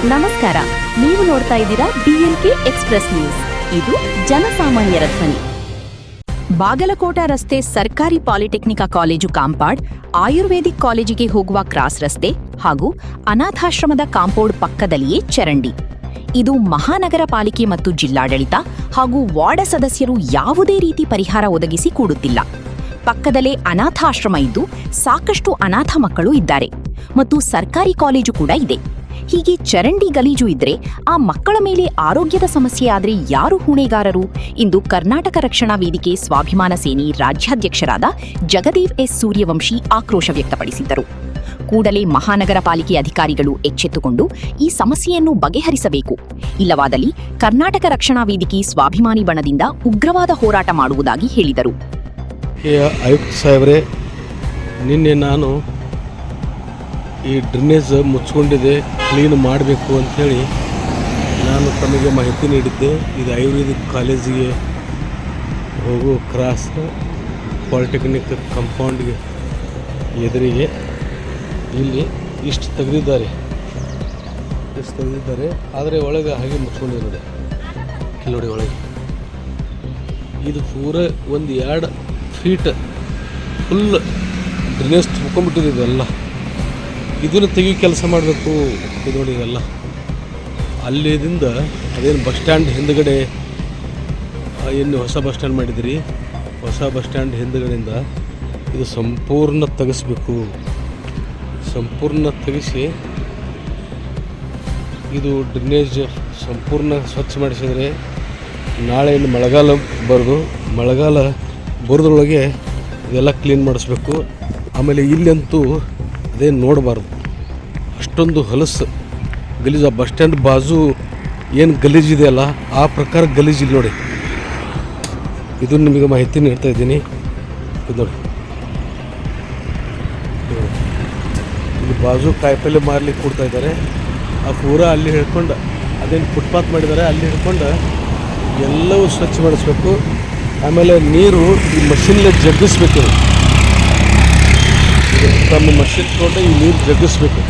ನಮಸ್ಕಾರ, ನೀವು ನೋಡ್ತಾ ಇದ್ದೀರಾ ಡಿಎನ್ಕೆ ಎಕ್ಸ್‌ಪ್ರೆಸ್ ನ್ಯೂಸ್. ಇದು ಜನಸಾಮಾನ್ಯರ ಧ್ವನಿ. ಬಾಗಲಕೋಟ ರಸ್ತೆ ಸರ್ಕಾರಿ ಪಾಲಿಟೆಕ್ನಿಕ್ ಕಾಲೇಜು ಕಾಂಪೌಂಡ್, ಆಯುರ್ವೇದಿಕ್ ಕಾಲೇಜಿಗೆ ಹೋಗುವ ಕ್ರಾಸ್ ರಸ್ತೆ ಹಾಗೂ ಅನಾಥಾಶ್ರಮದ ಕಾಂಪೌಂಡ್ ಪಕ್ಕದಲ್ಲಿಯೇ ಚರಂಡಿ. ಇದು ಮಹಾನಗರ ಪಾಲಿಕೆ ಮತ್ತು ಜಿಲ್ಲಾಡಳಿತ ಹಾಗೂ ವಾರ್ಡ್ ಸದಸ್ಯರು ಯಾವುದೇ ರೀತಿ ಪರಿಹಾರ ಒದಗಿಸಿ ಕೂಡುತ್ತಿಲ್ಲ. ಪಕ್ಕದಲ್ಲೇ ಅನಾಥಾಶ್ರಮ ಇದ್ದು ಸಾಕಷ್ಟು ಅನಾಥ ಮಕ್ಕಳು ಇದ್ದಾರೆ ಮತ್ತು ಸರ್ಕಾರಿ ಕಾಲೇಜು ಕೂಡ ಇದೆ. ಹೀಗೆ ಚರಂಡಿ ಗಲೀಜು ಇದ್ರೆ ಆ ಮಕ್ಕಳ ಮೇಲೆ ಆರೋಗ್ಯದ ಸಮಸ್ಯೆ ಆದ್ರೆ ಯಾರು ಹೊಣೆಗಾರರು? ಇಂದು ಕರ್ನಾಟಕ ರಕ್ಷಣಾ ವೇದಿಕೆ ಸ್ವಾಭಿಮಾನ ಸೇನೆ ರಾಜ್ಯಾಧ್ಯಕ್ಷರಾದ ಜಗದೇವ್ ಎಸ್ ಸೂರ್ಯವಂಶಿ ಆಕ್ರೋಶ ವ್ಯಕ್ತಪಡಿಸಿದ್ದರು. ಕೂಡಲೇ ಮಹಾನಗರ ಪಾಲಿಕೆ ಅಧಿಕಾರಿಗಳು ಎಚ್ಚೆತ್ತುಕೊಂಡು ಈ ಸಮಸ್ಯೆಯನ್ನು ಬಗೆಹರಿಸಬೇಕು. ಇಲ್ಲವಾದಲ್ಲಿ ಕರ್ನಾಟಕ ರಕ್ಷಣಾ ವೇದಿಕೆ ಸ್ವಾಭಿಮಾನಿ ಬಣದಿಂದ ಉಗ್ರವಾದ ಹೋರಾಟ ಮಾಡುವುದಾಗಿ ಹೇಳಿದರು. ಆಯುಕ್ತ ಸಾಹೇಬ್ರೆ, ನಿನ್ನೆ ನಾನು ಈ ಡ್ರೈನೇಜ್ ಮುಚ್ಕೊಂಡಿದೆ, ಕ್ಲೀನ್ ಮಾಡಬೇಕು ಅಂಥೇಳಿ ನಾನು ತಮಗೆ ಮಾಹಿತಿ ನೀಡಿದ್ದೆ. ಇದು ಆಯುರ್ವೇದಿಕ್ ಕಾಲೇಜಿಗೆ ಹೋಗೋ ಕ್ರಾಸ್ ಪಾಲಿಟೆಕ್ನಿಕ್ ಕಾಂಪೌಂಡ್ಗೆ ಎದುರಿಗೆ ಇಲ್ಲಿ ಇಷ್ಟು ತೆಗೆದಿದ್ದಾರೆ, ಆದರೆ ಒಳಗೆ ಹಾಗೆ ಮುಚ್ಕೊಂಡಿರೋದೆ. ನೋಡಿ ಒಳಗೆ ಇದು ಪೂರ ಒಂದು 2 ಫೀಟ್ ಫುಲ್ ಡ್ರೈನೇಜ್ ತುಂಬ್ಕೊಂಡ್ಬಿಟ್ಟಿದೆ. ಇದೆಲ್ಲ ಇದನ್ನು ತೆಗಿ ಕೆಲಸ ಮಾಡಬೇಕು. ಇದು ನೋಡಿ, ಇದೆಲ್ಲ ಅಲ್ಲಿಂದ ಅದೇನು ಬಸ್ ಸ್ಟ್ಯಾಂಡ್ ಹಿಂದುಗಡೆ ಏನು ಹೊಸ ಬಸ್ ಸ್ಟ್ಯಾಂಡ್ ಮಾಡಿದಿರಿ, ಹೊಸ ಬಸ್ ಸ್ಟ್ಯಾಂಡ್ ಹಿಂದುಗಡೆಯಿಂದ ಇದು ಸಂಪೂರ್ಣ ತೆಗೆಸ್ಬೇಕು. ಸಂಪೂರ್ಣ ತೆಗೆಸಿ ಇದು ಡ್ರೈನೇಜ್ ಸಂಪೂರ್ಣ ಸ್ವಚ್ಛ ಮಾಡಿಸಿದರೆ ನಾಳೆ ಇನ್ನು ಮಳೆಗಾಲ ಬರೋದ್ರೊಳಗೆ ಇದೆಲ್ಲ ಕ್ಲೀನ್ ಮಾಡಿಸ್ಬೇಕು. ಆಮೇಲೆ ಇಲ್ಲಂತೂ ಅದೇನು ನೋಡಬಾರ್ದು, ಅಷ್ಟೊಂದು ಹೊಲಸು ಗಲೀಜು. ಆ ಬಸ್ ಸ್ಟ್ಯಾಂಡ್ ಬಾಜು ಏನು ಗಲೀಜಿದೆಯಲ್ಲ ಆ ಪ್ರಕಾರ ಗಲೀಜು ಇಲ್ಲಿ ನೋಡಿ. ಇದು ನಿಮಗೆ ಮಾಹಿತಿ ನೀಡ್ತಾ ಇದ್ದೀನಿ. ಇದು ನೋಡಿ, ಇಲ್ಲಿ ಬಾಜು ಕಾಯಿಪಲ್ಲೆ ಮಾರ್ಲಿಕ್ಕೆ ಕೊಡ್ತಾ ಇದ್ದಾರೆ. ಆ ಪೂರ ಅಲ್ಲಿ ಹಿಡ್ಕೊಂಡು ಅದೇನು ಫುಟ್ಪಾತ್ ಮಾಡಿದ್ದಾರೆ, ಅಲ್ಲಿ ಹಿಡ್ಕೊಂಡು ಎಲ್ಲವೂ ಸ್ವಚ್ಛ ಮಾಡಿಸ್ಬೇಕು. ಆಮೇಲೆ ನೀರು ಈ ಮಷಿನ್ಲೆ ಜಗ್ಗಿಸ್ಬೇಕು. ತಮ್ಮ ಮಷಿನ್ ತೊಗೊಂಡು ಈ ನೀರು ಜಗ್ಗಿಸ್ಬೇಕು.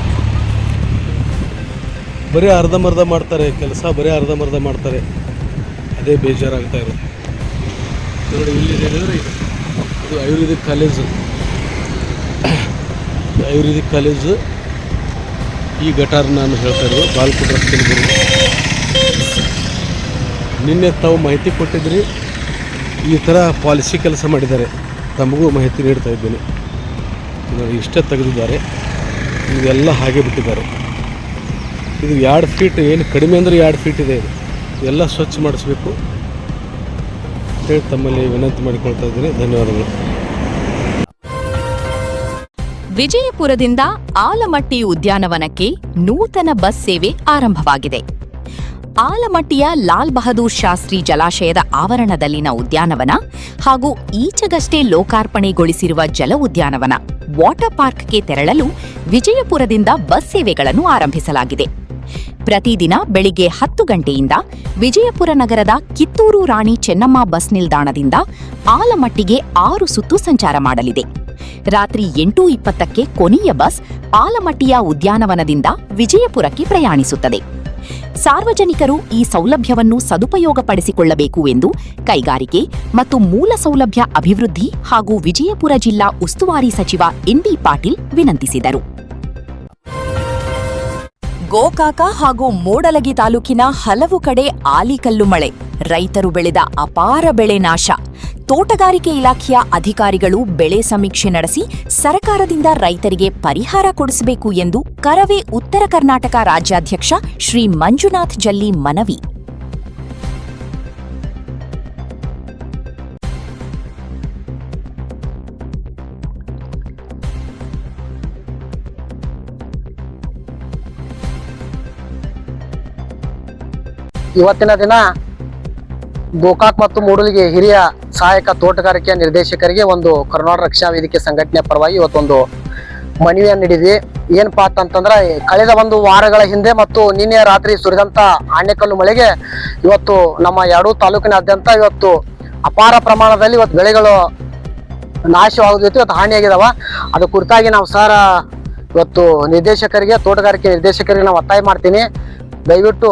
ಬರೀ ಅರ್ಧಂಬರ್ಧ ಮಾಡ್ತಾರೆ ಕೆಲಸ, ಮಾಡ್ತಾರೆ. ಅದೇ ಬೇಜಾರಾಗ್ತಾ ಇರೋದು. ನೋಡಿ, ಇಲ್ಲಿ ಹೇಳಿದ್ರೆ ಇದು ಆಯುರ್ವೇದಿಕ್ ಕಾಲೇಜು ಈ ಗಟಾರ್ ನಾನು ಹೇಳ್ತಾ ಇರೋದು ಬಾಗಲಕೋಟೆ ರಸ್ತೆಯಲ್ಲಿ ಬರೋದು. ನಿನ್ನೆ ತಾವು ಮಾಹಿತಿ ಕೊಟ್ಟಿದ್ರಿ, ಈ ಥರ ಪಾಲಿಸಿ ಕೆಲಸ ಮಾಡಿದ್ದಾರೆ, ತಮಗೂ ಮಾಹಿತಿ ನೀಡ್ತಾ ಇದ್ದೇನೆ. ನೋಡಿ, ಇಷ್ಟೇ ತೆಗೆದಿದ್ದಾರೆ, ಇದೆಲ್ಲ ಹಾಗೆ ಬಿಟ್ಟಿದ್ದಾರೆ. ಇದು 2 ಫೀಟ್, ಏನು ಕಡಿಮೆ ಅಂದರೆ 2 ಫೀಟ್ ಇದೆ. ಇದೆಲ್ಲ ಸ್ವಚ್ಛ ಮಾಡಿಸ್ಬೇಕು ಅಂತೇಳಿ ತಮ್ಮಲ್ಲಿ ವಿನಂತಿ ಮಾಡಿಕೊಳ್ತಾ ಇದ್ದೀನಿ. ಧನ್ಯವಾದಗಳು. ವಿಜಯಪುರದಿಂದ ಆಲಮಟ್ಟಿ ಉದ್ಯಾನವನಕ್ಕೆ ನೂತನ ಬಸ್ ಸೇವೆ ಆರಂಭವಾಗಿದೆ. ಆಲಮಟ್ಟಿಯ ಲಾಲ್ ಬಹದ್ದೂರ್ ಶಾಸ್ತ್ರಿ ಜಲಾಶಯದ ಆವರಣದಲ್ಲಿನ ಉದ್ಯಾನವನ ಹಾಗೂ ಈಚೆಗಷ್ಟೇ ಲೋಕಾರ್ಪಣೆಗೊಳಿಸಿರುವ ಜಲ ಉದ್ಯಾನವನ ವಾಟರ್ ಪಾರ್ಕ್ಗೆ ತೆರಳಲು ವಿಜಯಪುರದಿಂದ ಬಸ್ ಸೇವೆಗಳನ್ನು ಆರಂಭಿಸಲಾಗಿದೆ. ಪ್ರತಿದಿನ ಬೆಳಿಗ್ಗೆ 10 ಗಂಟೆಯಿಂದ ವಿಜಯಪುರ ನಗರದ ಕಿತ್ತೂರು ರಾಣಿ ಚೆನ್ನಮ್ಮ ಬಸ್ ನಿಲ್ದಾಣದಿಂದ ಆಲಮಟ್ಟಿಗೆ 6 ಸುತ್ತು ಸಂಚಾರ ಮಾಡಲಿದೆ. ರಾತ್ರಿ 8:20ಕ್ಕೆ ಕೊನೆಯ ಬಸ್ ಆಲಮಟ್ಟಿಯ ಉದ್ಯಾನವನದಿಂದ ವಿಜಯಪುರಕ್ಕೆ ಪ್ರಯಾಣಿಸುತ್ತದೆ. ಸಾರ್ವಜನಿಕರು ಈ ಸೌಲಭ್ಯವನ್ನು ಸದುಪಯೋಗಪಡಿಸಿಕೊಳ್ಳಬೇಕು ಎಂದು ಕೈಗಾರಿಕೆ ಮತ್ತು ಮೂಲ ಸೌಲಭ್ಯ ಅಭಿವೃದ್ಧಿ ಹಾಗೂ ವಿಜಯಪುರ ಜಿಲ್ಲಾ ಉಸ್ತುವಾರಿ ಸಚಿವ ಎನ್.ಡಿ. ಪಾಟೀಲ್ ವಿನಂತಿಸಿದರು. ಗೋಕಾಕ ಹಾಗೂ ಮೂಡಲಗಿ ತಾಲೂಕಿನ ಹಲವು ಕಡೆ ಆಲಿಕಲ್ಲು ಮಳೆ, ರೈತರು ಬೆಳೆದ ಅಪಾರ ಬೆಳೆ ನಾಶ. ತೋಟಗಾರಿಕೆ ಇಲಾಖೆಯ ಅಧಿಕಾರಿಗಳು ಬೆಳೆ ಸಮೀಕ್ಷೆ ನಡೆಸಿ ಸರ್ಕಾರದಿಂದ ರೈತರಿಗೆ ಪರಿಹಾರ ಕೊಡಿಸಬೇಕು ಎಂದು ಕರವೇ ಉತ್ತರ ಕರ್ನಾಟಕ ರಾಜ್ಯಾಧ್ಯಕ್ಷ ಶ್ರೀ ಮಂಜುನಾಥ್ ಜಲ್ಲಿ ಮನವಿ. ಇವತ್ತಿನ ದಿನ ಗೋಕಾಕ್ ಮತ್ತು ಮೂಡಲಗಿ ಹಿರಿಯ ಸಹಾಯಕ ತೋಟಗಾರಿಕೆ ನಿರ್ದೇಶಕರಿಗೆ ಒಂದು ಕರ್ನಾಟಕ ರಕ್ಷಣಾ ವೇದಿಕೆ ಸಂಘಟನೆ ಪರವಾಗಿ ಇವತ್ತೊಂದು ಮನವಿಯನ್ನು ನೀಡಿದ್ವಿ. ಏನಪ್ಪಾ ಅಂತಂದ್ರೆ, ಕಳೆದ 1 ವಾರಗಳ ಹಿಂದೆ ಮತ್ತು ನಿನ್ನೆ ರಾತ್ರಿ ಸುರಿದಂತ ಆನೆಕಲ್ಲು ಮಳೆಗೆ ಇವತ್ತು ನಮ್ಮ 2 ತಾಲೂಕಿನಾದ್ಯಂತ ಇವತ್ತು ಅಪಾರ ಪ್ರಮಾಣದಲ್ಲಿ ಇವತ್ತು ಬೆಳೆಗಳು ನಾಶವಾಗೋದೈತಿ, ಇವತ್ತು ಹಾನಿಯಾಗಿದಾವ. ಅದು ಕುರಿತಾಗಿ ನಾವು ಸರ್ ಇವತ್ತು ನಿರ್ದೇಶಕರಿಗೆ, ತೋಟಗಾರಿಕೆ ನಿರ್ದೇಶಕರಿಗೆ ನಾವು ಒತ್ತಾಯ ಮಾಡ್ತೀನಿ. ದಯವಿಟ್ಟು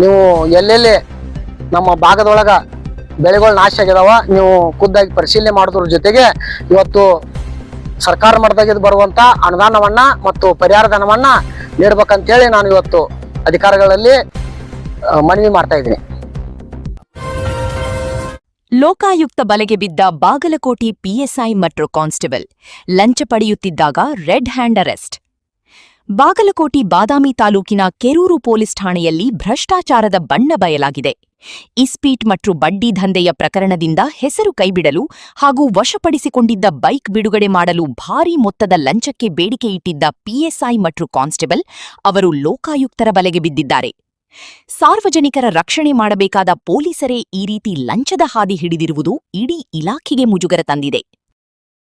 ನೀವು ಎಲ್ಲೆಲ್ಲಿ ನಮ್ಮ ಭಾಗದೊಳಗ ಬೆಳೆಗಳು ನಾಶ ಆಗಿದಾವ ನೀವು ಖುದ್ದಾಗಿ ಪರಿಶೀಲನೆ ಮಾಡೋದ್ರ ಜೊತೆಗೆ ಇವತ್ತು ಸರ್ಕಾರ ಮಟ್ಟದಾಗಿದ್ದು ಬರುವಂತ ಅನುದಾನವನ್ನ ಮತ್ತು ಪರಿಹಾರ ಧನವನ್ನ ನೀಡ್ಬೇಕಂತೇಳಿ ನಾನು ಇವತ್ತು ಅಧಿಕಾರಿಗಳಲ್ಲಿ ಮನವಿ ಮಾಡ್ತಾ ಇದ್ದೀನಿ. ಲೋಕಾಯುಕ್ತ ಬಲೆಗೆ ಬಿದ್ದ ಬಾಗಲಕೋಟೆ ಪಿಎಸ್ಐ ಮತ್ತು ಕಾನ್ಸ್ಟೇಬಲ್ ಲಂಚ ಪಡೆಯುತ್ತಿದ್ದಾಗ ರೆಡ್ ಹ್ಯಾಂಡ್ ಅರೆಸ್ಟ್. ಬಾಗಲಕೋಟೆ ಬಾದಾಮಿ ತಾಲೂಕಿನ ಕೆರೂರು ಪೊಲೀಸ್ ಠಾಣೆಯಲ್ಲಿ ಭ್ರಷ್ಟಾಚಾರದ ಬಣ್ಣ ಬಯಲಾಗಿದೆ. ಇಸ್ಪೀಟ್ ಮತ್ತು ಬಡ್ಡಿ ದಂಧೆಯ ಪ್ರಕರಣದಿಂದ ಹೆಸರು ಕೈಬಿಡಲು ಹಾಗೂ ವಶಪಡಿಸಿಕೊಂಡಿದ್ದ ಬೈಕ್ ಬಿಡುಗಡೆ ಮಾಡಲು ಭಾರೀ ಮೊತ್ತದ ಲಂಚಕ್ಕೆ ಬೇಡಿಕೆ ಇಟ್ಟಿದ್ದ ಪಿಎಸ್ಐ ಮತ್ತು ಕಾನ್ಸ್ಟೇಬಲ್ ಅವರು ಲೋಕಾಯುಕ್ತರ ಬಲೆಗೆ ಬಿದ್ದಿದ್ದಾರೆ. ಸಾರ್ವಜನಿಕರ ರಕ್ಷಣೆ ಮಾಡಬೇಕಾದ ಪೊಲೀಸರೇ ಈ ರೀತಿ ಲಂಚದ ಹಾದಿ ಹಿಡಿದಿರುವುದು ಇಡೀ ಇಲಾಖೆಗೆ ಮುಜುಗರ ತಂದಿದೆ.